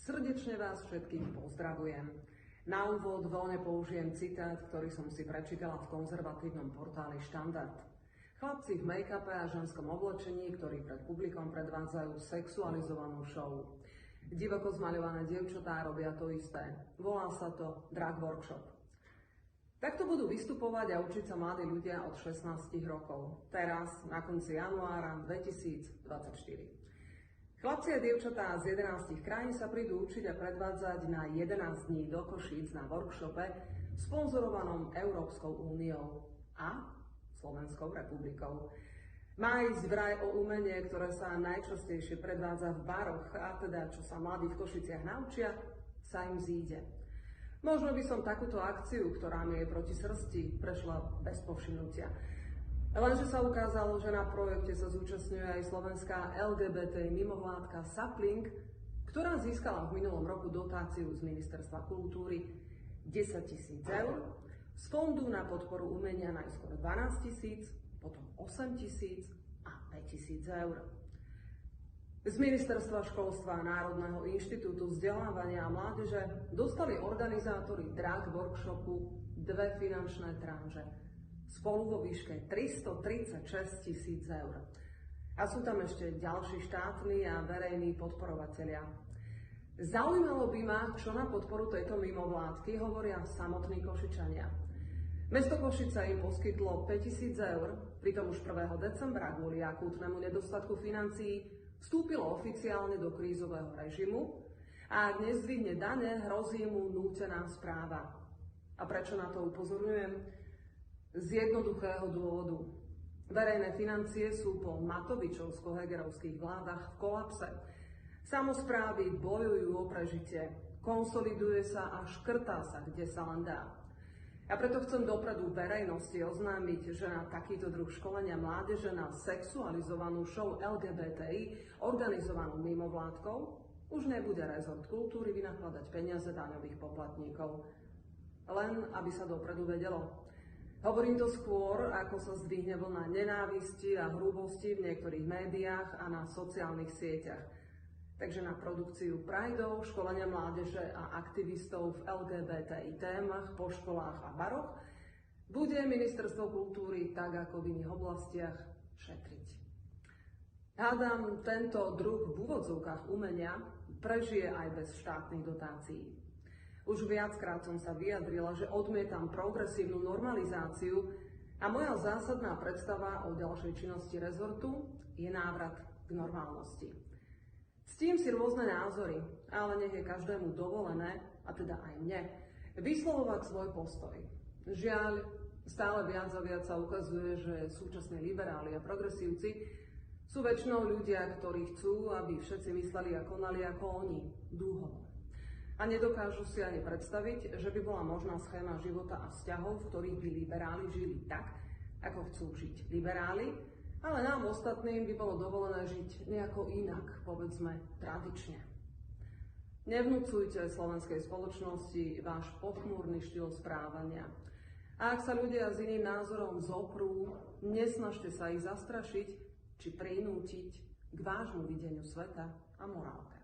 Srdečne vás všetkých pozdravujem. Na úvod voľne použijem citát, ktorý som si prečítala v konzervatívnom portáli Štandard. Chlapci v make-upe a ženskom oblečení, ktorí pred publikom predvádzajú sexualizovanú show. Divoko zmaľované dievčatá robia to isté. Volá sa to drag workshop. Takto budú vystupovať a učiť sa mladí ľudia od 16 rokov. Teraz, na konci januára 2024. Chlapci a dievčatá z 11 krajín sa prídu učiť a predvádzať na 11 dní do Košíc na workshope sponzorovanom Európskou úniou a Slovenskou republikou. Má ísť vraj o umenie, ktoré sa najčastejšie predvádza v baroch, a teda čo sa mladí v Košiciach naučia, sa im zíde. Možno by som takúto akciu, ktorá mi je proti srsti, prešla bez povšimnutia. Lenže sa ukázalo, že na projekte sa zúčastňuje aj slovenská LGBT mimovládka Sapling, ktorá získala v minulom roku dotáciu z Ministerstva kultúry 10 000 eur, z fondu na podporu umenia najskôr 12 000, potom 8 000 a 5 000 eur. Z Ministerstva školstva a Národného inštitútu vzdelávania a mládeže dostali organizátori drag workshopu dve finančné tranže spolu vo výške 336 000 eur. A sú tam ešte ďalší štátni a verejní podporovatelia. Zaujímalo by ma, čo na podporu tejto mimovládky hovoria samotní Košičania. Mesto Košice im poskytlo 5 000 eur, pritom už 1. decembra kvôli akútnemu nedostatku financií vstúpilo oficiálne do krízového režimu a ak nezdvihne dane, hrozí mu nútená správa. A prečo na to upozorňujem? Z jednoduchého dôvodu. Verejné financie sú po Matovičovsko-Hegerovských vládach v kolapse. Samosprávy bojujú o prežitie, konsoliduje sa a škrtá sa, kde sa len dá. A preto chcem dopredu verejnosti oznámiť, že na takýto druh školenia mládeže na sexualizovanú show LGBTI organizovanú mimovládkou už nebude rezort kultúry vynakladať peniaze daňových poplatníkov. Len aby sa dopredu vedelo. Hovorím to skôr, ako sa zdvihne vlna nenávisti a hrubosti v niektorých médiách a na sociálnych sieťach. Takže na produkciu prajdov, školenia mládeže a aktivistov v LGBTI témach po školách a baroch bude Ministerstvo kultúry, tak ako v iných oblastiach, šetriť. Hádam, tento druh v úvodzovkách umenia prežije aj bez štátnych dotácií. Už viackrát som sa vyjadrila, že odmietam progresívnu normalizáciu a moja zásadná predstava o ďalšej činnosti rezortu je návrat k normálnosti. Ctím si rôzne názory, ale nech je každému dovolené, a teda aj mne, vyslovovať svoj postoj. Žiaľ, stále viac a viac sa ukazuje, že súčasní liberáli a progresívci sú väčšinou ľudia, ktorí chcú, aby všetci mysleli a konali ako oni, dúhovo. A nedokážu si ani predstaviť, že by bola možná schéma života a vzťahov, v ktorých by liberáli žili tak, ako chcú žiť liberáli, ale nám ostatným by bolo dovolené žiť nejako inak, povedzme tradične. Nevnúcujte slovenskej spoločnosti váš pochmúrny štýl správania. A ak sa ľudia s iným názorom zoprú, nesnažte sa ich zastrašiť či prinútiť k vášmu videniu sveta a morálke.